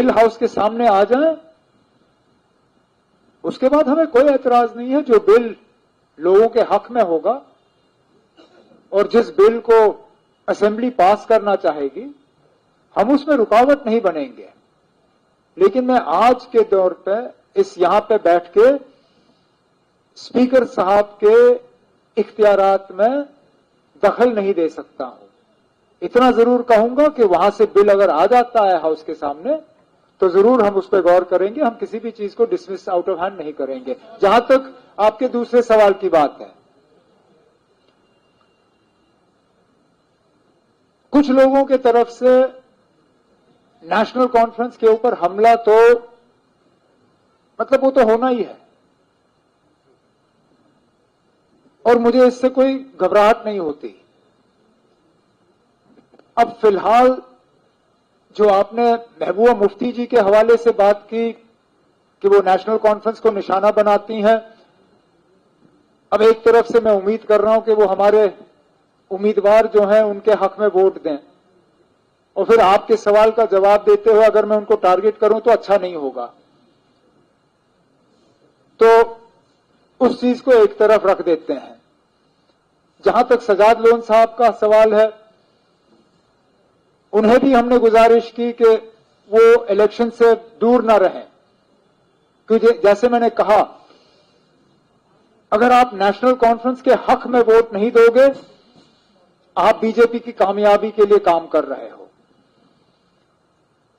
Bill house के सामने आ जाए, उसके बाद हमें कोई एतराज नहीं है। जो बिल लोगों के हक में होगा और जिस बिल को असेंबली पास करना चाहेगी, हम उसमें रुकावट नहीं बनेंगे। लेकिन मैं आज के दौर पे यहां पे बैठ के स्पीकर साहब के इख्तियारात में दखल नहीं दे सकता हूं। इतना जरूर कहूंगा कि वहां से बिल अगर आ जाता है हाउस के सामने तो जरूर हम उस पर गौर करेंगे। हम किसी भी चीज को डिसमिस आउट ऑफ हैंड नहीं करेंगे। जहां तक आपके दूसरे सवाल की बात है, कुछ लोगों के तरफ से नेशनल कॉन्फ्रेंस के ऊपर हमला, तो मतलब वो तो होना ही है और मुझे इससे कोई घबराहट नहीं होती। अब फिलहाल जो आपने महबूबा मुफ्ती जी के हवाले से बात की कि वो नेशनल कॉन्फ्रेंस को निशाना बनाती हैं, अब एक तरफ से मैं उम्मीद कर रहा हूं कि वो हमारे उम्मीदवार जो हैं उनके हक में वोट दें, और फिर आपके सवाल का जवाब देते हुए अगर मैं उनको टारगेट करूं तो अच्छा नहीं होगा। तो उस चीज को एक तरफ रख देते हैं। जहां तक सजाद लोन साहब का सवाल है, उन्हें भी हमने गुजारिश की कि वो इलेक्शन से दूर ना रहें, क्योंकि जैसे मैंने कहा, अगर आप नेशनल कॉन्फ्रेंस के हक में वोट नहीं दोगे, आप बीजेपी की कामयाबी के लिए काम कर रहे हो।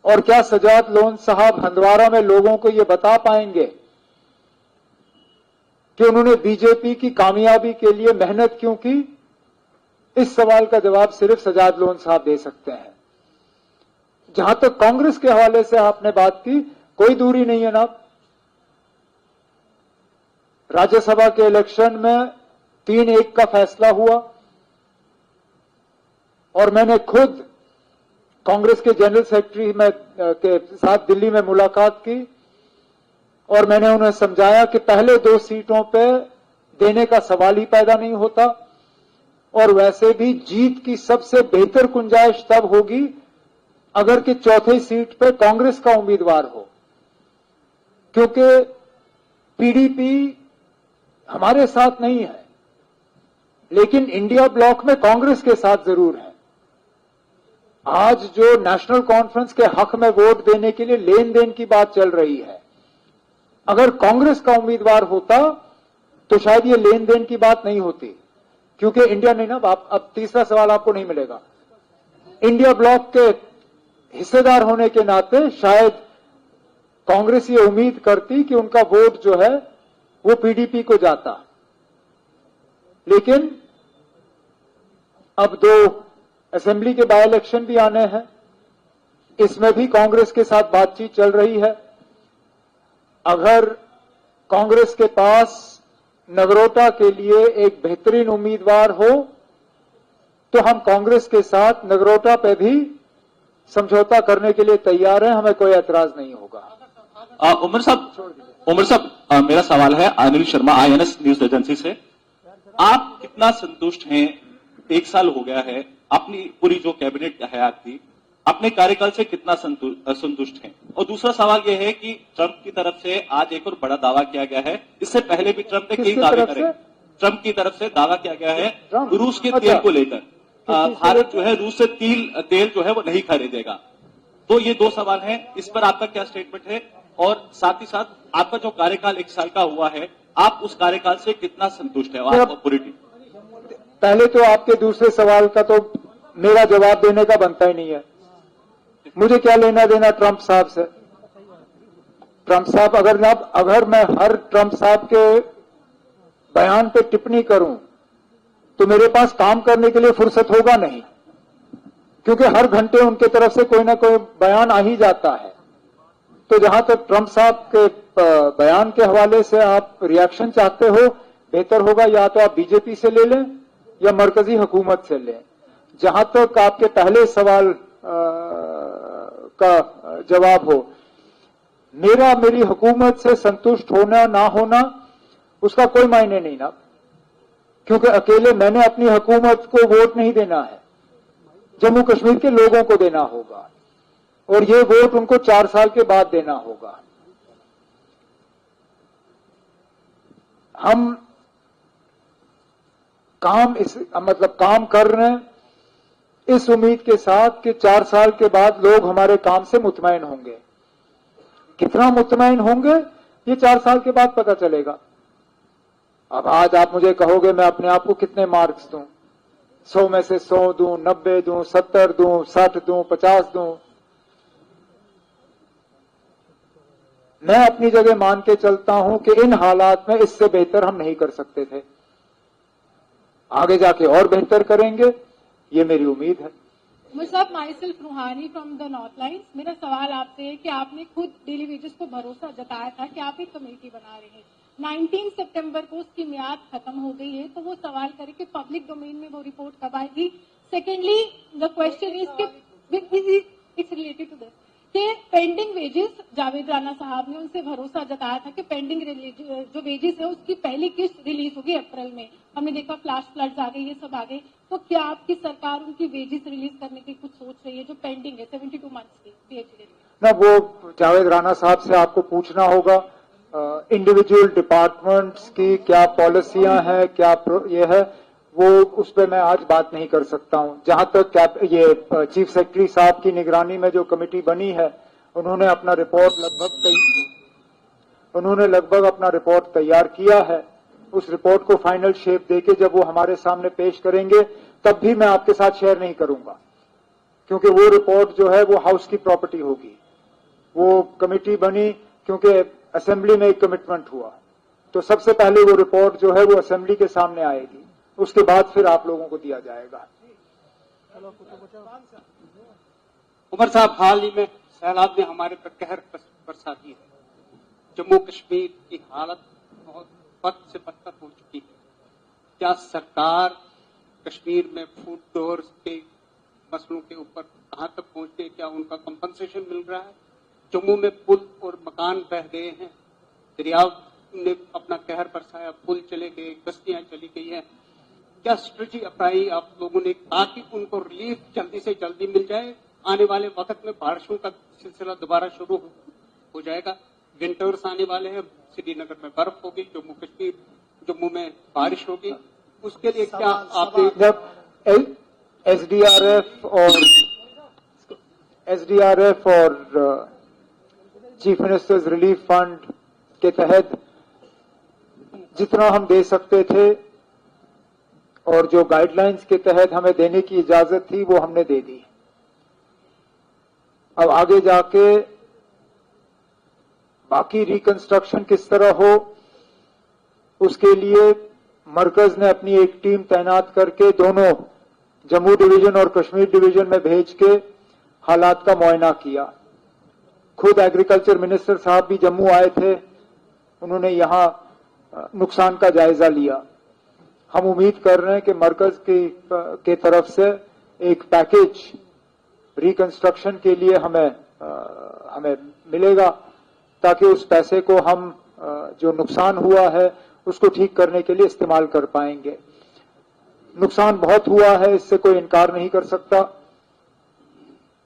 और क्या सजाद लोन साहब हंदवाड़ा में लोगों को यह बता पाएंगे कि उन्होंने बीजेपी की कामयाबी के लिए मेहनत क्यों की? इस सवाल का जवाब सिर्फ सजाद लोन साहब दे सकते हैं। जहां तक कांग्रेस के हवाले से आपने बात की, कोई दूरी नहीं है ना। राज्यसभा के इलेक्शन में 3-1 का फैसला हुआ और मैंने खुद कांग्रेस के जनरल सेक्रेटरी के साथ दिल्ली में मुलाकात की और मैंने उन्हें समझाया कि पहले 2 सीटों पे देने का सवाल ही पैदा नहीं होता, और वैसे भी जीत की सबसे बेहतर गुंजाइश तब होगी अगर कि चौथी सीट पे कांग्रेस का उम्मीदवार हो, क्योंकि पीडीपी हमारे साथ नहीं है, लेकिन इंडिया ब्लॉक में कांग्रेस के साथ जरूर है। आज जो नेशनल कॉन्फ्रेंस के हक में वोट देने के लिए लेन देन की बात चल रही है, अगर कांग्रेस का उम्मीदवार होता तो शायद ये लेन देन की बात नहीं होती, क्योंकि इंडिया नहीं ना। अब तीसरा सवाल आपको नहीं मिलेगा। इंडिया ब्लॉक के हिस्सेदार होने के नाते शायद कांग्रेस ये उम्मीद करती कि उनका वोट जो है वो पीडीपी को जाता, लेकिन अब 2 असेंबली के बाय इलेक्शन भी आने हैं, इसमें भी कांग्रेस के साथ बातचीत चल रही है। अगर कांग्रेस के पास नगरोटा के लिए एक बेहतरीन उम्मीदवार हो तो हम कांग्रेस के साथ नगरोटा पे भी समझौता करने के लिए तैयार हैं, हमें कोई ऐतराज नहीं होगा। उमर साहब, मेरा सवाल है Anil Sharma, INS news agency से। आप कितना संतुष्ट हैं? 1 साल हो गया है, अपनी पूरी जो कैबिनेट हयात थी, अपने कार्यकाल से कितना संतुष्ट हैं? और दूसरा सवाल यह है कि ट्रंप की तरफ से आज एक और बड़ा दावा किया गया है। इससे पहले भी ट्रंप ने कई दावे करे। ट्रंप की तरफ से दावा किया गया है रूस के तेल को लेकर, भारत जो है रूस से तेल जो है वो नहीं खरीदेगा। तो ये 2 सवाल हैं, इस पर आपका क्या स्टेटमेंट है? और साथ ही साथ आपका जो कार्यकाल 1 साल का हुआ है, आप उस कार्यकाल से कितना संतुष्ट है? आपको पूरी टीम। पहले तो आपके दूसरे सवाल का तो मेरा जवाब देने का बनता ही नहीं है। मुझे क्या लेना देना ट्रंप साहब से? ट्रंप साहब अगर मैं हर ट्रंप साहब के बयान पे टिप्पणी करूं तो मेरे पास काम करने के लिए फुर्सत होगा नहीं, क्योंकि हर घंटे उनके तरफ से कोई ना कोई बयान आ ही जाता है। तो जहां तक ट्रंप साहब के बयान के हवाले से आप रिएक्शन चाहते हो, बेहतर होगा या तो आप बीजेपी से ले लें या मरकजी हुकूमत से लें। जहां तक आपके पहले सवाल का जवाब हो, मेरी हुकूमत से संतुष्ट होना ना होना उसका कोई मायने नहीं ना, क्योंकि अकेले मैंने अपनी हुकूमत को वोट नहीं देना है, जम्मू कश्मीर के लोगों को देना होगा। और ये वोट उनको 4 साल के बाद देना होगा। हम काम कर रहे हैं इस उम्मीद के साथ कि 4 साल के बाद लोग हमारे काम से मुतमईन होंगे। कितना मुतमईन होंगे ये 4 साल के बाद पता चलेगा। अब आज आप मुझे कहोगे मैं अपने आप को कितने मार्क्स दूं, 100 में से 100 दूं, 90 दूं, 70 दूं, 60 दूं, 50 दूं। मैं अपनी जगह मान के चलता हूं कि इन हालात में इससे बेहतर हम नहीं कर सकते थे। आगे जाके और बेहतर करेंगे, ये मेरी उम्मीद है। मुसाब माइसेल्फ रूहानी फ्रॉम द नॉर्थ लाइन्स। मेरा सवाल आपसे है कि आपने खुद डेली वेजेस को भरोसा जताया था कि आप एक कमेटी बना रहे हैं। 19 सितंबर को उसकी मियाद खत्म हो गई है, तो वो सवाल करे कि पब्लिक डोमेन में वो रिपोर्ट कब आएगी। Secondly the question is it's related to this कि पेंडिंग वेजेस जावेद राणा साहब ने उनसे भरोसा जताया था कि पेंडिंग जो वेजेस है उसकी पहली किस्त रिलीज होगी अप्रैल में। हमने देखा फ्लैश फ्लड्स आ गए, ये सब आ गए। तो क्या आपकी सरकार उनकी वेजेस रिलीज करने की कुछ सोच रही है जो पेंडिंग है 72 मंथ्स की पीएचडी? ना, वो जावेद राणा साहब से आपको पूछना होगा। इंडिविजुअल डिपार्टमेंट्स की क्या पॉलिसियां हैं, क्या ये है, वो उस पर मैं आज बात नहीं कर सकता हूं। जहां तक ये चीफ सेक्रेटरी साहब की निगरानी में जो कमेटी बनी है, उन्होंने लगभग अपना रिपोर्ट तैयार किया है। उस रिपोर्ट को फाइनल शेप देके जब वो हमारे सामने पेश करेंगे तब भी मैं आपके साथ शेयर नहीं करूंगा, क्योंकि वो रिपोर्ट जो है वो हाउस की प्रॉपर्टी होगी। वो कमेटी बनी क्योंकि असेंबली में एक कमिटमेंट हुआ, तो सबसे पहले वो रिपोर्ट जो है वो असेंबली के सामने आएगी, उसके बाद फिर आप लोगों को दिया जाएगा। उमर साहब, हाल ही में सैलाब ने हमारे पर कहर बरसा दी है। जम्मू कश्मीर की हालत बहुत बद से बदतर हो चुकी है। क्या सरकार कश्मीर में फूड डोर्स के मसलों के ऊपर कहां तक पहुंच गई? क्या उनका कंपनसेशन मिल रहा है? जम्मू में पुल और मकान बह गए हैं, दरिया ने अपना कहर बरसाया, पुल चले गए, बस्तियां चली गई हैं। क्या स्ट्रेटजी अपनाई आप लोगों ने ताकि उनको रिलीफ जल्दी से जल्दी मिल जाए? आने वाले वक्त में बारिशों का सिलसिला दोबारा शुरू हो जाएगा। विंटर्स आने वाले हैं, श्रीनगर में बर्फ होगी, जम्मू में बारिश होगी। उसके लिए क्या आप जब एसडीआरएफ और चीफ मिनिस्टर्स रिलीफ फंड के तहत जितना हम दे सकते थे और जो गाइडलाइंस के तहत हमें देने की इजाजत थी वो हमने दे दी। अब आगे जाके बाकी रिकंस्ट्रक्शन किस तरह हो, उसके लिए मरकज ने अपनी एक टीम तैनात करके दोनों जम्मू डिवीजन और कश्मीर डिवीजन में भेज के हालात का मुआयना किया। खुद एग्रीकल्चर मिनिस्टर साहब भी जम्मू आए थे, उन्होंने यहां नुकसान का जायजा लिया। हम उम्मीद कर रहे हैं कि मरकज के तरफ से एक पैकेज रिकंस्ट्रक्शन के लिए हमें मिलेगा, ताकि उस पैसे को हम जो नुकसान हुआ है उसको ठीक करने के लिए इस्तेमाल कर पाएंगे। नुकसान बहुत हुआ है, इससे कोई इनकार नहीं कर सकता।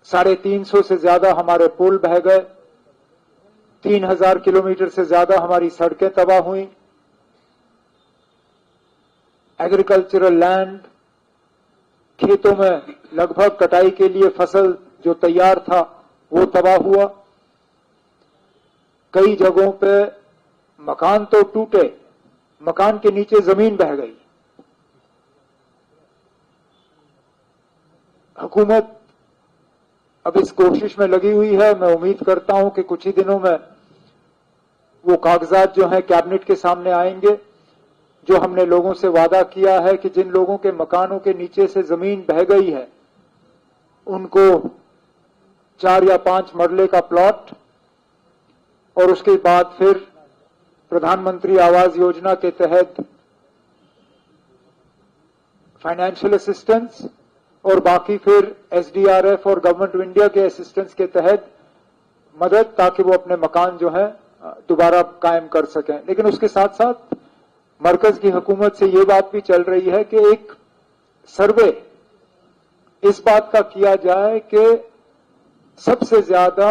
350 से ज्यादा हमारे पुल बह गए, 3000 किलोमीटर से ज्यादा हमारी सड़कें तबाह हुई, एग्रीकल्चरल लैंड, खेतों में लगभग कटाई के लिए फसल जो तैयार था वो तबाह हुआ। कई जगहों पे मकान तो टूटे, मकान के नीचे जमीन बह गई। हुकूमत अब इस कोशिश में लगी हुई है। मैं उम्मीद करता हूं कि कुछ ही दिनों में वो कागजात जो हैं कैबिनेट के सामने आएंगे, जो हमने लोगों से वादा किया है कि जिन लोगों के मकानों के नीचे से जमीन बह गई है उनको 4 या 5 मरले का प्लॉट और उसके बाद फिर प्रधानमंत्री आवास योजना के तहत फाइनेंशियल असिस्टेंस और बाकी फिर एसडीआरएफ और गवर्नमेंट ऑफ इंडिया के असिस्टेंस के तहत मदद, ताकि वो अपने मकान जो है दोबारा कायम कर सकें। लेकिन उसके साथ साथ मरकज की हुकूमत से ये बात भी चल रही है कि एक सर्वे इस बात का किया जाए कि सबसे ज्यादा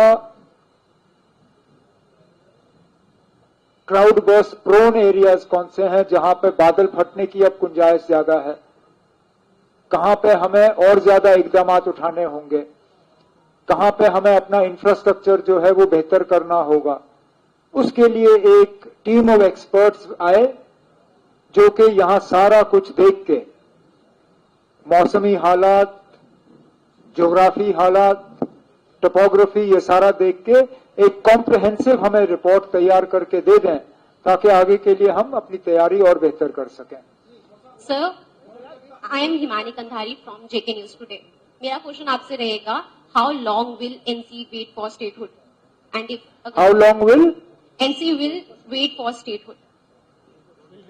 क्लाउड बर्स्ट प्रोन एरियाज कौन से हैं, जहां पे बादल फटने की अब गुंजाइश ज्यादा है, कहां पे हमें और ज्यादा इकदाम उठाने होंगे, कहां पे हमें अपना इंफ्रास्ट्रक्चर जो है वो बेहतर करना होगा। उसके लिए एक टीम ऑफ एक्सपर्ट्स आए जो कि यहां सारा कुछ देख के, मौसमी हालात, ज्योग्राफी हालात, टोपोग्राफी, ये सारा देख के एक कॉम्प्रिहेंसिव हमें रिपोर्ट तैयार करके दे दें, ताकि आगे के लिए हम अपनी तैयारी और बेहतर कर सकें। Sir, I am Himani Kandhari from JK news today. मेरा क्वेश्चन आपसे रहेगा, how long will NC wait for statehood, and if how long will NC will wait for statehood,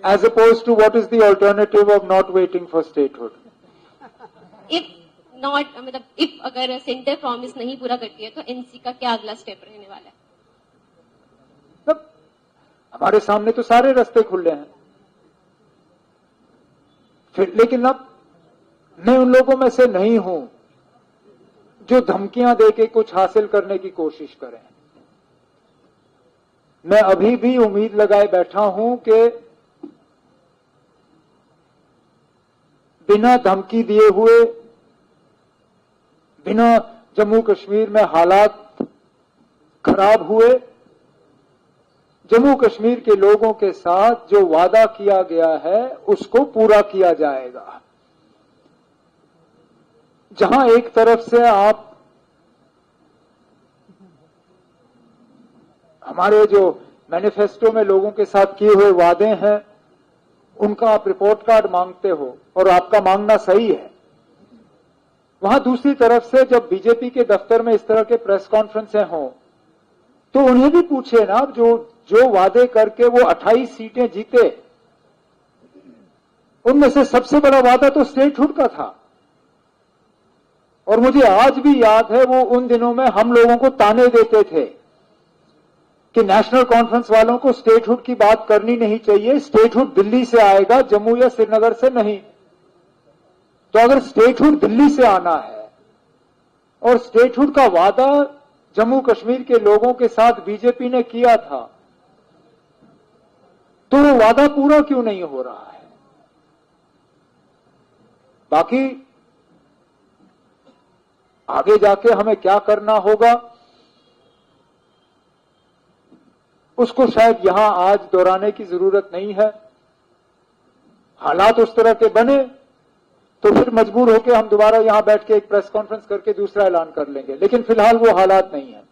as opposed to what is the alternative of not waiting for statehood? If not, मतलब if अगर centre promise नहीं पूरा करती है तो NC का क्या अगला स्टेप रहने वाला है? मतलब हमारे सामने तो सारे रास्ते खुले हैं, फिर लेकिन अब मैं उन लोगों में से नहीं हूं जो धमकियां देके कुछ हासिल करने की कोशिश करें। मैं अभी भी उम्मीद लगाए बैठा हूं कि बिना धमकी दिए हुए, बिना जम्मू कश्मीर में हालात खराब हुए, जम्मू कश्मीर के लोगों के साथ जो वादा किया गया है उसको पूरा किया जाएगा। जहां एक तरफ से आप हमारे जो मैनिफेस्टो में लोगों के साथ किए हुए वादे हैं उनका आप रिपोर्ट कार्ड मांगते हो, और आपका मांगना सही है, वहां दूसरी तरफ से जब बीजेपी के दफ्तर में इस तरह के प्रेस कॉन्फ्रेंसें हों तो उन्हें भी पूछे ना, जो वादे करके वो 28 सीटें जीते, उनमें से सबसे बड़ा वादा तो स्टेटहुड का था। और मुझे आज भी याद है वो उन दिनों में हम लोगों को ताने देते थे कि नेशनल कॉन्फ्रेंस वालों को स्टेटहुड की बात करनी नहीं चाहिए, स्टेटहुड दिल्ली से आएगा, जम्मू या श्रीनगर से नहीं। तो अगर स्टेटहुड दिल्ली से आना है और स्टेटहुड का वादा जम्मू कश्मीर के लोगों के साथ बीजेपी ने किया था, तो वो वादा पूरा क्यों नहीं हो रहा है? बाकी आगे जाके हमें क्या करना होगा उसको शायद यहां आज दोहराने की जरूरत नहीं है। हालात उस तरह के बने तो फिर मजबूर होकर हम दोबारा यहां बैठ के एक प्रेस कॉन्फ्रेंस करके दूसरा ऐलान कर लेंगे, लेकिन फिलहाल वो हालात नहीं है।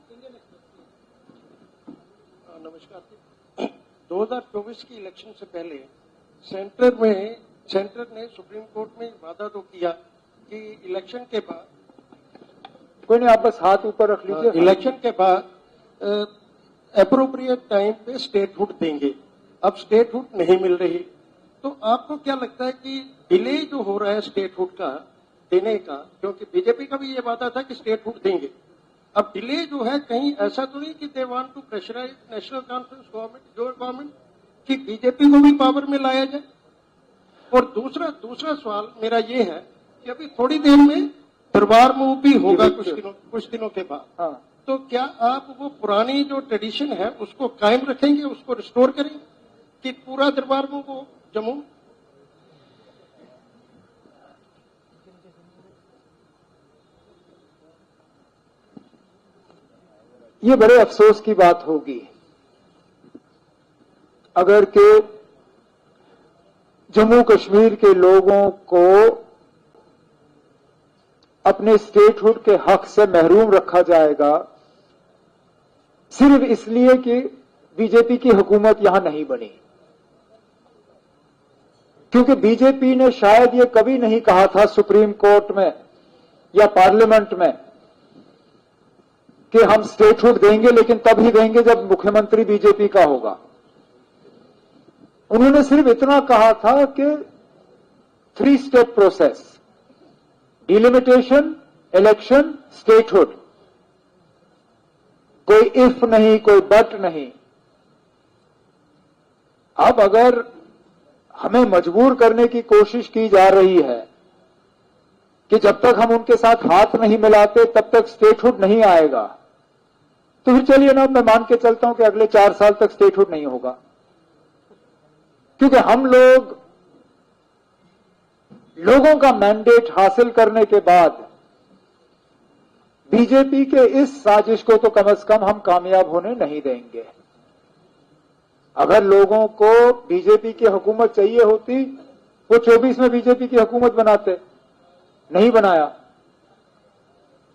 नमस्कार। 2024 की इलेक्शन से पहले सेंटर ने सुप्रीम कोर्ट में वादा तो किया कि इलेक्शन के बाद, कोई नहीं, आप बस हाथ ऊपर रख लीजिए, इलेक्शन के बाद एप्रोप्रिएट टाइम पे स्टेटहुड देंगे। अब स्टेटहुड नहीं मिल रही, तो आपको क्या लगता है कि डिले जो हो रहा है स्टेटहुड का देने का, क्योंकि बीजेपी का भी ये वादा था कि स्टेटहुड देंगे, अब डिले जो है कहीं ऐसा तो नहीं कि they want to pressurize National Conference government, जो गवर्नमेंट, कि बीजेपी को भी पावर में लाया जाए? और दूसरा सवाल मेरा ये है कि अभी थोड़ी देर में दरबार मूव भी होगा कुछ दिनों के बाद। हाँ। तो क्या आप वो पुरानी जो ट्रेडिशन है उसको कायम रखेंगे, उसको रिस्टोर करेंगे कि पूरा दरबार मूव हो जम्मू? ये बड़े अफसोस की बात होगी अगर के जम्मू कश्मीर के लोगों को अपने स्टेटहुड के हक से महरूम रखा जाएगा सिर्फ इसलिए कि बीजेपी की हुकूमत यहां नहीं बनी। क्योंकि बीजेपी ने शायद ये कभी नहीं कहा था सुप्रीम कोर्ट में या पार्लियामेंट में कि हम स्टेटहुड देंगे, लेकिन तब ही देंगे जब मुख्यमंत्री बीजेपी का होगा। उन्होंने सिर्फ इतना कहा था कि 3 step process, delimitation, election, statehood, कोई इफ नहीं, कोई बट नहीं। अब अगर हमें मजबूर करने की कोशिश की जा रही है कि जब तक हम उनके साथ हाथ नहीं मिलाते तब तक स्टेटहुड नहीं आएगा। तो फिर चलिए ना, मैं मान के चलता हूं कि अगले 4 साल तक स्टेटहुड नहीं होगा, क्योंकि हम लोगों का मैंडेट हासिल करने के बाद बीजेपी के इस साजिश को तो कम से कम हम कामयाब होने नहीं देंगे। अगर लोगों को बीजेपी की हुकूमत चाहिए होती, वो 24 में बीजेपी की हुकूमत बनाते, नहीं बनाया।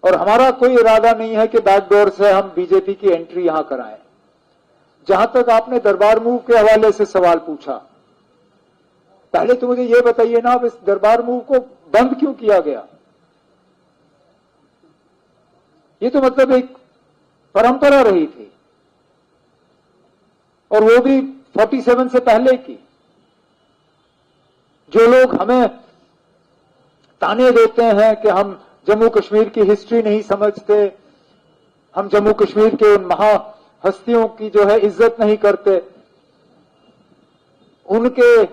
और हमारा कोई इरादा नहीं है कि बैकडोर से हम बीजेपी की एंट्री यहां कराएं। जहां तक आपने दरबार मूव के हवाले से सवाल पूछा, पहले तो मुझे यह बताइए ना, अब इस दरबार मूव को बंद क्यों किया गया? ये तो मतलब एक परंपरा रही थी, और वो भी 47 से पहले की। जो लोग हमें ताने देते हैं कि हम जम्मू कश्मीर की हिस्ट्री नहीं समझते, हम जम्मू कश्मीर के उन महा हस्तियों की जो है इज्जत नहीं करते, उनकी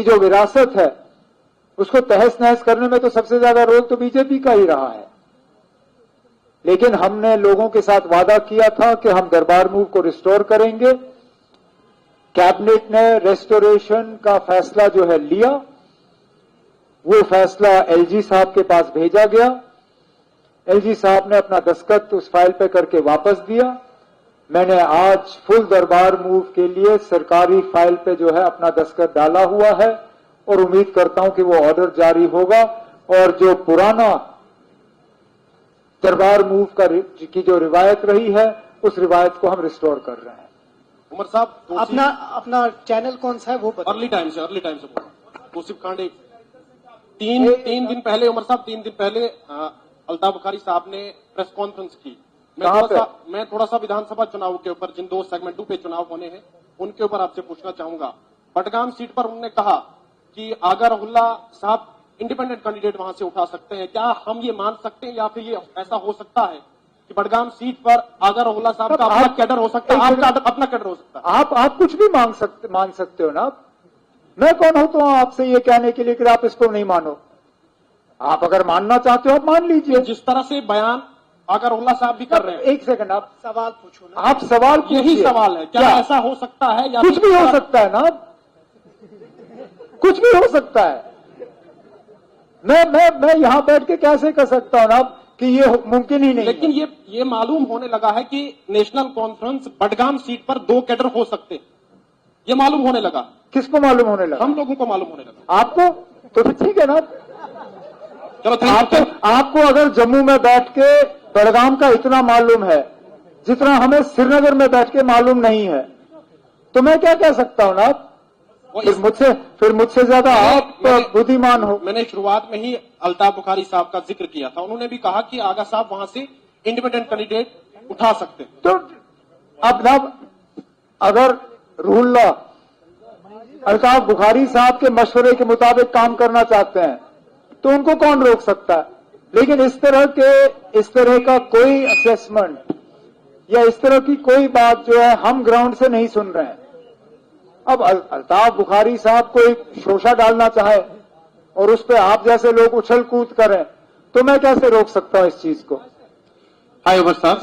जो विरासत है उसको तहस नहस करने में तो सबसे ज्यादा रोल तो बीजेपी का ही रहा है। लेकिन हमने लोगों के साथ वादा किया था कि हम दरबार मूव को रिस्टोर करेंगे। कैबिनेट ने रेस्टोरेशन का फैसला जो है लिया, वो फैसला एलजी साहब के पास भेजा गया। एलजी साहब ने अपना दस्तखत उस फाइल पे करके वापस दिया। मैंने आज फुल दरबार मूव के लिए सरकारी फाइल पे जो है अपना दस्तखत डाला हुआ है, और उम्मीद करता हूं कि वो ऑर्डर जारी होगा, और जो पुराना दरबार मूव की जो रिवायत रही है, उस रिवायत को हम रिस्टोर कर रहे हैं। उमर साहब, अपना चैनल कौन सा है वो बताइए। अर्ली टाइम से बोल, तौसीफ कांड तीन दिन पहले, उमर साहब 3 दिन पहले अल्ताफ बुखारी साहब ने प्रेस कॉन्फ्रेंस की। मैं थोड़ा सा विधानसभा चुनाव के ऊपर, जिन 2 सेगमेंट 2 पे चुनाव होने हैं, उनके ऊपर आपसे पूछना चाहूंगा। बडगाम सीट पर उन्होंने कहा कि आगा रहुल्ला साहब इंडिपेंडेंट कैंडिडेट वहां से उठा सकते हैं। क्या हम ये मान सकते हैं, या फिर ये ऐसा हो सकता है कि बडगाम सीट पर आगा रहुल्ला साहब का अपना कैडर हो सकता है, आपका अपना कैडर हो सकता है? आप कुछ भी मान सकते हो ना। मैं कौन होता हूं आपसे ये कहने के लिए कि आप इसको नहीं मानो? आप अगर मानना चाहते हो आप मान लीजिए। जिस तरह से बयान आगा रहुल्ला साहब भी कर रहे हैं। एक सेकंड, आप सवाल पूछो ना। आप सवाल पूछिए। यही सवाल है, क्या ऐसा हो सकता है? या कुछ भी हो सकता है ना, कुछ भी हो सकता है। मैं यहां बैठ के कैसे कर सकता हूं ना कि ये मुमकिन ही नहीं। लेकिन ये मालूम होने लगा है कि नेशनल कॉन्फ्रेंस बडगाम सीट पर 2 कैडर हो सकते हैं। ये मालूम होने लगा। किसको मालूम होने लगा? हम लोगों को मालूम होने लगा। आपको? तो फिर ठीक है ना। चलो, आपको अगर जम्मू में बैठ के बडगाम का इतना मालूम है जितना हमें श्रीनगर में बैठ के मालूम नहीं है, तो मैं क्या कह सकता हूं ना? फिर मुझसे ज्यादा आप बुद्धिमान हो। मैंने शुरुआत में ही अल्ताफ बुखारी साहब का जिक्र किया था। उन्होंने भी कहा कि आगा साहब वहां से इंडिपेंडेंट कैंडिडेट उठा सकते हैं। तो अब अगर रूहुल्लाह अल्ताफ बुखारी साहब के मशवरे के मुताबिक काम करना चाहते हैं तो उनको कौन रोक सकता है? लेकिन इस तरह का कोई असेसमेंट या इस तरह की कोई बात जो है हम ग्राउंड से नहीं सुन रहे हैं। अब अल्ताफ बुखारी साहब कोई शोषा डालना चाहे और उस पर आप जैसे लोग उछल कूद करें तो मैं कैसे रोक सकता हूं इस चीज को? Hi, Umar Saab.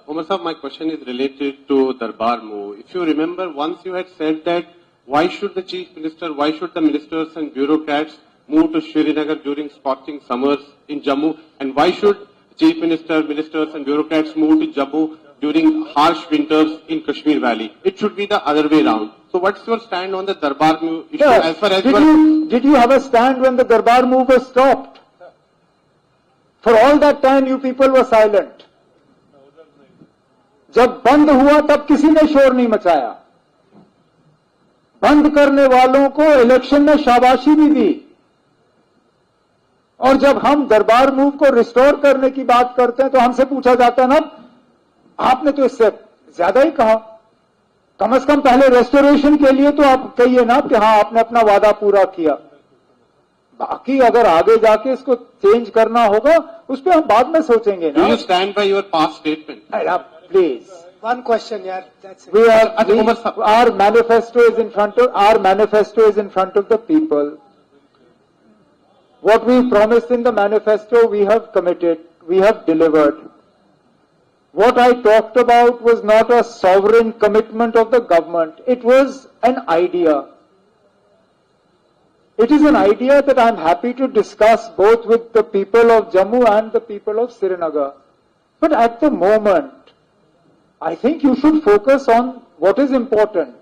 Umar Saab, my question is related to Darbar move. If you remember, once you had said that why should the Chief Minister, why should the ministers and bureaucrats move to Srinagar during scorching summers in Jammu, and why should Chief Minister, ministers and bureaucrats move to Jammu during harsh winters in Kashmir Valley? It should be the other way around. So what's your stand on the Darbar move issue as far as did you have a stand when the Darbar move was stopped? For all that time you people were silent. जब बंद हुआ तब किसी ने शोर नहीं मचाया। बंद करने वालों को इलेक्शन में शाबाशी भी दी। और जब हम दरबार मूव को रिस्टोर करने की बात करते हैं तो हमसे पूछा जाता है ना, आपने तो इससे ज्यादा ही कहा। कम से कम पहले रेस्टोरेशन के लिए तो आप कहिए ना कि हाँ आपने अपना वादा पूरा किया। बाकी अगर आगे जाके इसको चेंज करना होगा उस पर हम बाद में सोचेंगे ना। do you stand by your past statement? Please. One question, यार. That's it. Our manifesto is in front of the people. What we promised in the manifesto, we have committed, we have delivered. What I talked about was not a sovereign commitment of the government. It was an idea. It is an idea that I am happy to discuss both with the people of Jammu and the people of Srinagar. But at the moment, I think you should focus on what is important,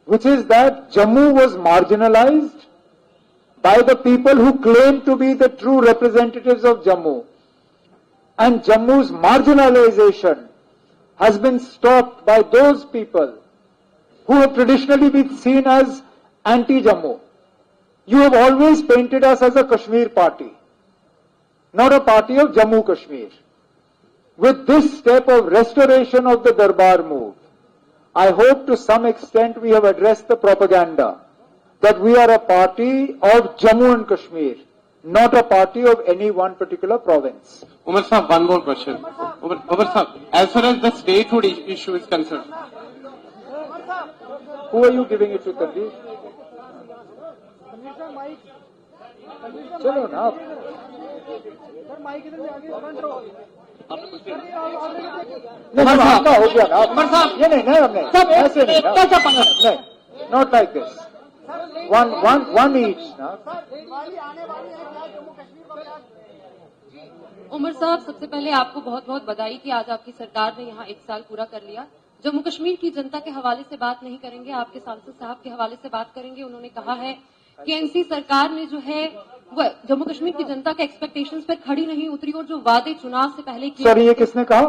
which is that Jammu was marginalized by the people who claim to be the true representatives of Jammu. And Jammu's marginalization has been stopped by those people who have traditionally been seen as anti-Jammu. You have always painted us as a Kashmir party, not a party of Jammu Kashmir. With this step of restoration of the Darbar move, I hope to some extent we have addressed the propaganda that we are a party of Jammu and Kashmir, not a party of any one particular province. Umar Sahab, one more question. Umar Sahab, as far as the statehood issue is concerned, Who are you giving it to, Tanveer? चलो ना आप। नहीं, आपका हो गया ना। ये नहीं हमने ऐसे नहीं ना, नहीं, not like this. One each ना। उमर साहब, सबसे पहले आपको बहुत बहुत बधाई कि आज आपकी सरकार ने यहाँ 1 साल पूरा कर लिया। जम्मू कश्मीर की जनता के हवाले से बात नहीं करेंगे, आपके सांसद साहब के हवाले से बात करेंगे। उन्होंने कहा है कि एनसी सरकार ने जो है वो जम्मू कश्मीर की जनता के एक्सपेक्टेशंस पर खड़ी नहीं उतरी और जो वादे चुनाव से पहले किए। सर, ये किसने कहा?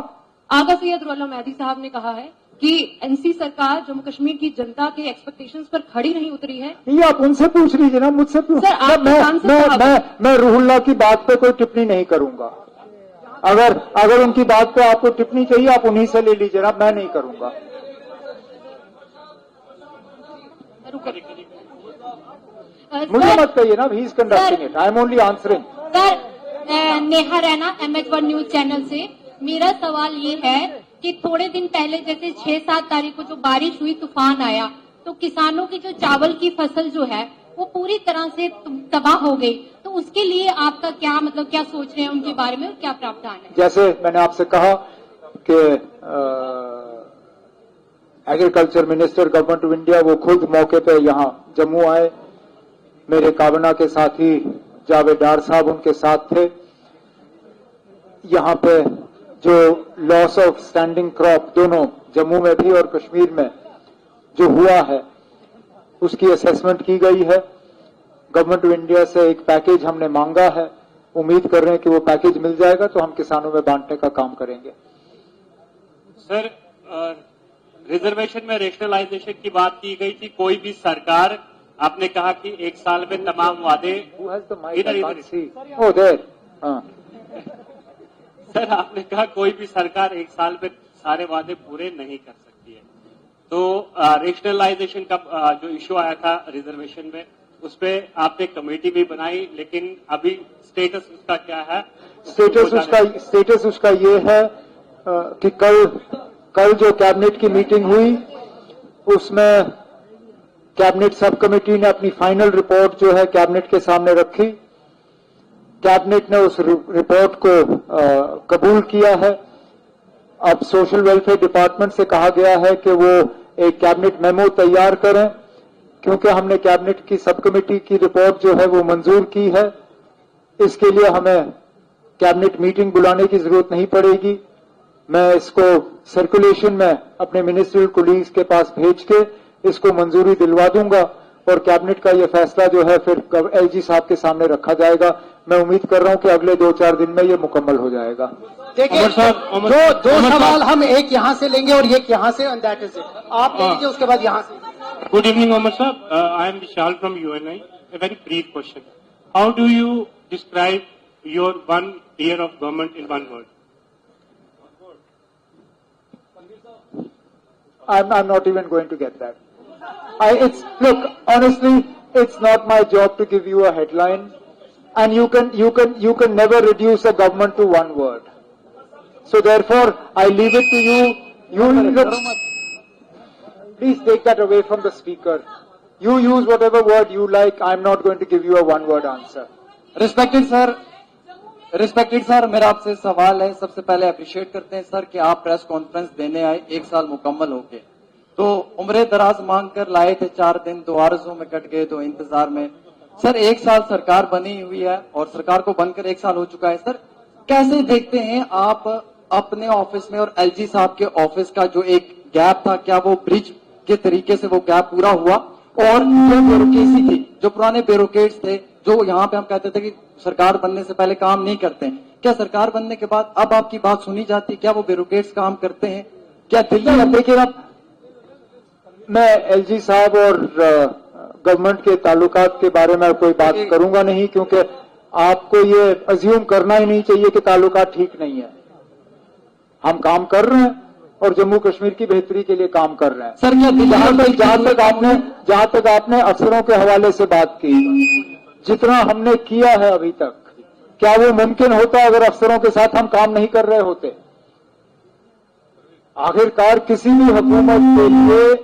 आगा सैयद रुल्ला मेहदी साहब ने कहा है कि एनसी सरकार जम्मू कश्मीर की जनता के एक्सपेक्टेशंस पर खड़ी नहीं उतरी है। ये आप उनसे पूछ लीजिए ना, मुझसे पूछ। सर, आपके सांसद साहब। मैं रुहुल्ला की बात पे कोई टिप्पणी नहीं करूंगा। अगर उनकी बात पे आपको टिप्पणी चाहिए, आप उन्हीं से ले लीजिए ना, मैं नहीं करूंगा। मुझे मत कहिए ना, he is conducting it, I am only answering. Sir, Neha Raina, MH1 news channel से। मेरा सवाल ये है कि थोड़े दिन पहले जैसे 6-7 तारीख को जो बारिश हुई, तूफान आया, तो किसानों की जो चावल की फसल जो है वो पूरी तरह से तबाह हो गई। तो उसके लिए आपका क्या क्या सोच रहे हैं उनके बारे में और क्या प्रावधान है? जैसे मैंने आपसे कहा कि agriculture minister government of India वो खुद मौके पे यहाँ जम्मू आए, मेरे काबीना के साथी जावेदार साहब उनके साथ थे। यहाँ पे जो लॉस ऑफ स्टैंडिंग क्रॉप दोनों जम्मू में भी और कश्मीर में जो हुआ है उसकी असेसमेंट की गई है। गवर्नमेंट ऑफ इंडिया से एक पैकेज हमने मांगा है, उम्मीद कर रहे हैं कि वो पैकेज मिल जाएगा तो हम किसानों में बांटने का काम करेंगे। सर, रिजर्वेशन में रेशनलाइजेशन की बात की गई थी। कोई भी सरकार, आपने कहा कि 1 साल में तमाम वादे सर, आपने कहा कोई भी सरकार 1 साल में सारे वादे पूरे नहीं कर सकती है। तो रेशनलाइजेशन का जो इश्यू आया था रिजर्वेशन में, उस पे आपने कमेटी भी बनाई, लेकिन अभी स्टेटस उसका क्या है? स्टेटस उसका ये है कि कल जो कैबिनेट की मीटिंग हुई उसमें कैबिनेट सब कमेटी ने अपनी फाइनल रिपोर्ट जो है कैबिनेट के सामने रखी। कैबिनेट ने उस रिपोर्ट को कबूल किया है। अब सोशल वेलफेयर डिपार्टमेंट से कहा गया है कि वो एक कैबिनेट मेमो तैयार करें, क्योंकि हमने कैबिनेट की सब कमेटी की रिपोर्ट जो है वो मंजूर की है। इसके लिए हमें कैबिनेट मीटिंग बुलाने की जरूरत नहीं पड़ेगी। मैं इसको सर्कुलेशन में अपने मिनिस्ट्रियल कोलीग्स के पास भेज के इसको मंजूरी दिलवा दूंगा और कैबिनेट का ये फैसला जो है फिर LG साहब के सामने रखा जाएगा। मैं उम्मीद कर रहा हूं कि अगले 2-4 दिन में ये मुकम्मल हो जाएगा। देखिए, दो सवाल हम एक यहाँ से लेंगे और एक यहाँ से, एंड दैट इज इट। आप ले लीजिए, उसके बाद यहाँ से। Good evening, Omar Sahab. I am Vishal from UNI. A very brief question. How do you describe your 1 year of government in 1 word? I'm not even going to get that. Look, honestly, it's not my job to give you a headline, and you can never reduce a government to 1 word. So therefore, I leave it to you. Please take that away from the speaker. You use whatever word you like. I'm not going to give you a 1-word answer. Respected sir, मेरा आपसे सवाल है। सबसे पहले appreciate करते हैं sir कि आप प्रेस कॉन्फ्रेंस देने आए 1 साल मुकम्मल हो गए, तो उम्र दराज मांग कर लाए थे, 4 दिन 2 आरज़ों में कट गए, 2 इंतजार में। सर 1 साल सरकार बनी हुई है और सरकार को बनकर 1 साल हो चुका है। सर कैसे देखते हैं आप अपने ऑफिस में और एलजी साहब के ऑफिस का जो एक गैप था, क्या वो ब्रिज के तरीके से वो गैप पूरा हुआ? और जो ब्यूरोक्रेसी थी, जो पुराने ब्यूरोक्रेट्स थे, जो यहाँ पे हम कहते थे कि सरकार बनने से पहले काम नहीं करते हैं, क्या सरकार बनने के बाद अब आपकी बात सुनी जाती है? क्या वो ब्यूरोक्रेट्स काम करते हैं? क्या दिल्ली? अब देखिए, अब मैं एलजी साहब और गवर्नमेंट के ताल्लुकात के बारे में कोई बात करूंगा नहीं, क्योंकि आपको ये अज्यूम करना ही नहीं चाहिए कि ताल्लुकात ठीक नहीं है। हम काम कर रहे हैं और जम्मू कश्मीर की बेहतरी के लिए काम कर रहे हैं। सर क्या जहां तक आपने अफसरों के हवाले से बात की, जितना हमने किया है अभी तक, क्या वो मुमकिन होता अगर अफसरों के साथ हम काम नहीं कर रहे होते? आखिरकार किसी भी हुकूमत के लिए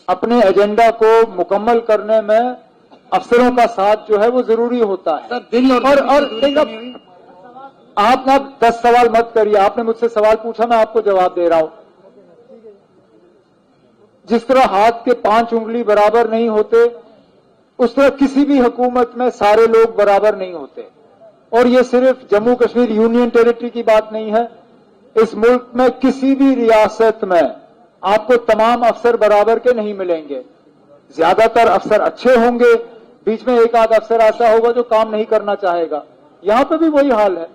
अपने एजेंडा को मुकम्मल करने में अफसरों का साथ जो है वो जरूरी होता है। सर दिल और आप ना 10 सवाल मत करिए। आपने मुझसे सवाल पूछा, मैं आपको जवाब दे रहा हूं। जिस तरह हाथ के 5 उंगली बराबर नहीं होते, उस तरह किसी भी हुकूमत में सारे लोग बराबर नहीं होते। और ये सिर्फ जम्मू कश्मीर यूनियन टेरिटरी की बात नहीं है। इस मुल्क में किसी भी रियासत में आपको तमाम अफसर बराबर के नहीं मिलेंगे। ज्यादातर अफसर अच्छे होंगे, बीच में एक आध अफसर ऐसा होगा जो काम नहीं करना चाहेगा। यहां पे भी वही हाल है।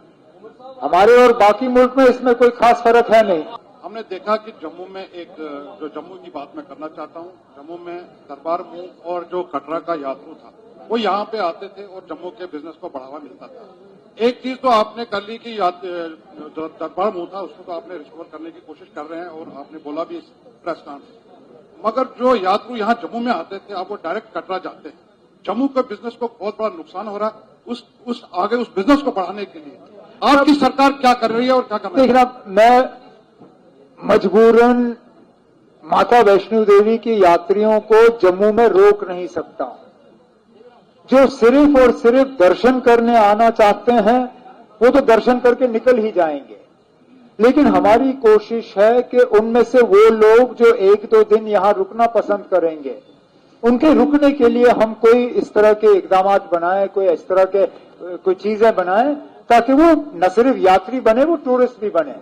हमारे और बाकी मुल्क में इसमें कोई खास फर्क है नहीं। हमने देखा कि जम्मू में जो जम्मू की बात मैं करना चाहता हूं, जम्मू में दरबार मूव और जो कटरा का यात्रु था, वो यहाँ पे आते थे और जम्मू के बिजनेस को बढ़ावा मिलता था। एक चीज तो आपने कर ली कि जो दरबार मूव था उसको तो आपने रिकवर करने की कोशिश कर रहे हैं और आपने बोला भी इस प्रेस कॉन्फ्रेंस। मगर जो यात्रु यहाँ जम्मू में आते थे, अब वो डायरेक्ट कटरा जाते हैं। जम्मू के बिजनेस को बहुत बड़ा नुकसान हो रहा है। उस आगे उस बिजनेस को बढ़ाने के लिए आपकी सरकार क्या कर रही है और क्या कर रही है? देखना, मैं मजबूरन माता वैष्णो देवी की यात्रियों को जम्मू में रोक नहीं सकता हूं। जो सिर्फ और सिर्फ दर्शन करने आना चाहते हैं वो तो दर्शन करके निकल ही जाएंगे, लेकिन हमारी कोशिश है कि उनमें से वो लोग जो 1-2 दिन यहां रुकना पसंद करेंगे, उनके रुकने के लिए हम कोई इस तरह के इकदाम बनाएं, कोई इस तरह के कोई चीजें बनाएं ताकि वो न सिर्फ यात्री बने, वो टूरिस्ट भी बने।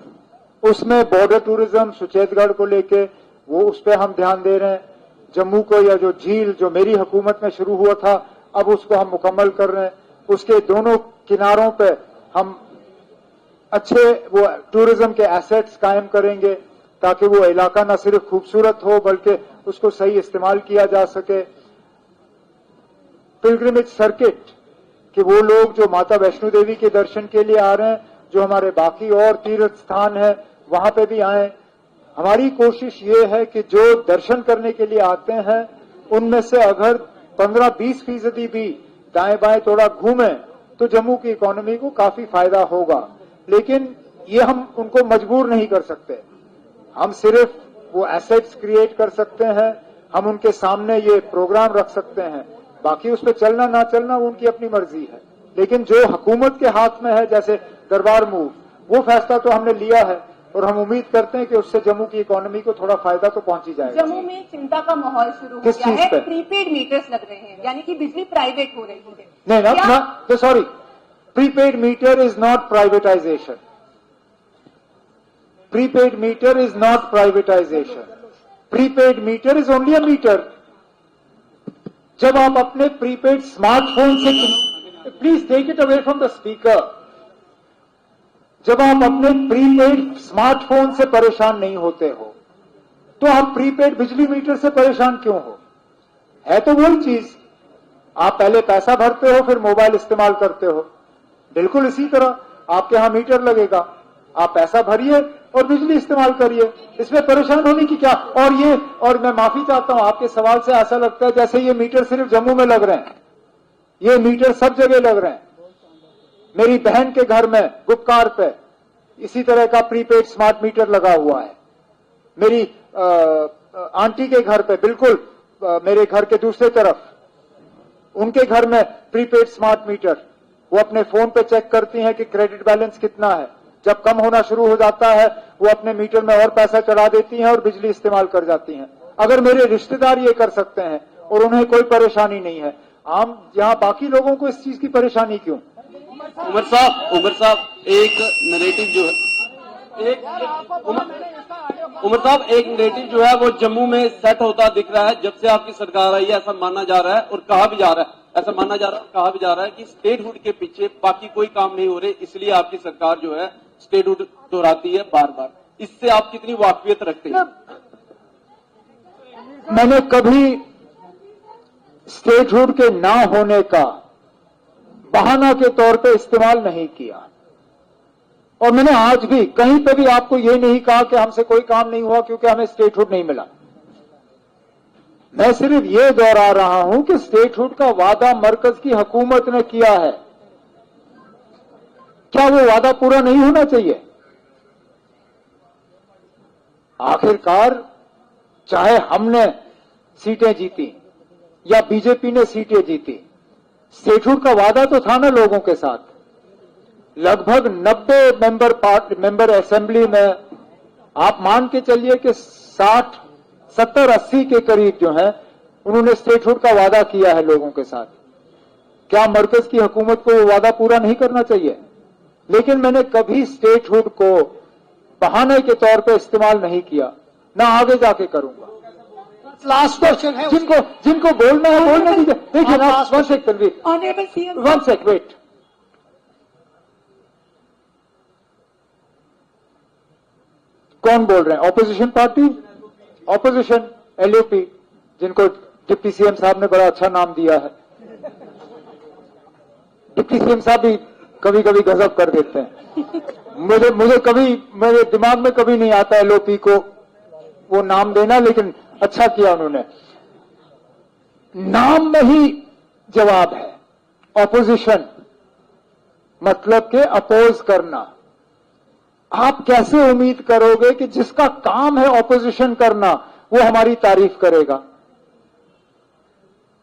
उसमें बॉर्डर टूरिज्म सुचेतगढ़ को लेके वो उस पर हम ध्यान दे रहे हैं। जम्मू को या जो झील जो मेरी हुकूमत में शुरू हुआ था, अब उसको हम मुकम्मल कर रहे हैं। उसके दोनों किनारों पे हम अच्छे वो टूरिज्म के एसेट्स कायम करेंगे ताकि वो इलाका न सिर्फ खूबसूरत हो बल्कि उसको सही इस्तेमाल किया जा सके। पिलग्रिमेज सर्किट कि वो लोग जो माता वैष्णो देवी के दर्शन के लिए आ रहे हैं, जो हमारे बाकी और तीर्थ स्थान है वहां पे भी आए। हमारी कोशिश ये है कि जो दर्शन करने के लिए आते हैं उनमें से अगर 15-20% भी दाएं बाएं थोड़ा घूमे तो जम्मू की इकोनॉमी को काफी फायदा होगा। लेकिन ये हम उनको मजबूर नहीं कर सकते। हम सिर्फ वो एसेट्स क्रिएट कर सकते हैं, हम उनके सामने ये प्रोग्राम रख सकते हैं, बाकी उस पर चलना ना चलना उनकी अपनी मर्जी है। लेकिन जो हुकूमत के हाथ में है, जैसे दरबार मूव, वो फैसला तो हमने लिया है और हम उम्मीद करते हैं कि उससे जम्मू की इकोनॉमी को थोड़ा फायदा तो पहुंच ही जाएगा। जम्मू में चिंता का माहौल शुरू हो गया है, प्रीपेड मीटर्स लग रहे हैं, यानी कि बिजली प्राइवेट हो रही है। नहीं ना, sorry, prepaid meter is not privatization. Prepaid meter is not privatization. Prepaid meter is only a meter. जब आप अपने प्रीपेड स्मार्टफोन से, please take it away from the speaker, जब आप अपने प्रीपेड स्मार्टफोन से परेशान नहीं होते हो तो आप प्रीपेड बिजली मीटर से परेशान क्यों हो? है तो वही चीज। आप पहले पैसा भरते हो फिर मोबाइल इस्तेमाल करते हो, बिल्कुल इसी तरह आपके यहां मीटर लगेगा, आप पैसा भरिए और बिजली इस्तेमाल करिए, इसमें परेशान होने की क्या। और मैं माफी चाहता हूं, आपके सवाल से ऐसा लगता है जैसे ये मीटर सिर्फ जम्मू में लग रहे हैं। ये मीटर सब जगह लग रहे हैं। मेरी बहन के घर में गुपकार पे इसी तरह का प्रीपेड स्मार्ट मीटर लगा हुआ है। मेरी आंटी के घर पे बिल्कुल मेरे घर के दूसरे तरफ उनके घर में प्रीपेड स्मार्ट मीटर। वो अपने फोन पे चेक करती हैं कि क्रेडिट बैलेंस कितना है। जब कम होना शुरू हो जाता है वो अपने मीटर में और पैसा चढ़ा देती हैं और बिजली इस्तेमाल कर जाती हैं। अगर मेरे रिश्तेदार ये कर सकते हैं और उन्हें कोई परेशानी नहीं है, आम यहाँ बाकी लोगों को इस चीज की परेशानी क्यों? उमर साहब एक नैरेटिव जो है उमर साहब एक नैरेटिव जो है वो जम्मू में सेट होता दिख रहा है जब से आपकी सरकार आई है, ऐसा माना जा रहा है और कहा भी जा रहा है, ऐसा माना जा रहा है कहा भी जा रहा है कि स्टेटहुड के पीछे बाकी कोई काम नहीं हो रहे, इसलिए आपकी सरकार जो है स्टेटहुड दोहराती है बार बार। इससे आप कितनी वाकफियत रखते हैं? मैंने कभी स्टेटहुड के ना होने का बहाना के तौर पे इस्तेमाल नहीं किया और मैंने आज भी कहीं पे भी आपको ये नहीं कहा कि हमसे कोई काम नहीं हुआ क्योंकि हमें स्टेटहुड नहीं मिला। मैं सिर्फ ये दोहरा रहा हूं कि स्टेटहुड का वादा मरकज की हुकूमत ने किया है, क्या वो वादा पूरा नहीं होना चाहिए? आखिरकार चाहे हमने सीटें जीती या बीजेपी ने सीटें जीती, स्टेटहुड का वादा तो था ना लोगों के साथ। लगभग 90 मेंबर असेंबली में आप मान के चलिए कि 60, 70, 80 के करीब जो है उन्होंने स्टेटहुड का वादा किया है लोगों के साथ। क्या मरकज की हुकूमत को वो वादा पूरा नहीं करना चाहिए? लेकिन मैंने कभी स्टेटहुड को बहाने के तौर पे इस्तेमाल नहीं किया, ना आगे जाके करूंगा। लास्ट क्वेश्चन है जिनको बोलना है बोलने दीजिए। देखिए ना, one second Tanveer, honourable CM, one second wait. कौन बोल रहे हैं? ऑपोजिशन पार्टी, ऑपोजिशन एलओपी, जिनको डिप्टी सीएम साहब ने बड़ा अच्छा नाम दिया है। डिप्टी सीएम साहब भी कभी कभी गजब कर देते हैं। मुझे कभी मेरे दिमाग में कभी नहीं आता एलओपी को वो नाम देना, लेकिन अच्छा किया उन्होंने। नाम में ही जवाब है। ऑपोजिशन मतलब के अपोज करना। आप कैसे उम्मीद करोगे कि जिसका काम है ऑपोजिशन करना वो हमारी तारीफ करेगा?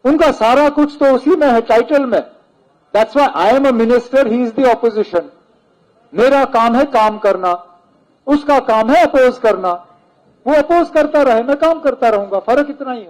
उनका सारा कुछ तो उसी में है, टाइटल में। That's why I am a minister, he is the opposition. मेरा काम है काम करना, उसका काम है अपोज करना। वो अपोज करता रहे, मैं काम करता रहूंगा, फर्क इतना ही है।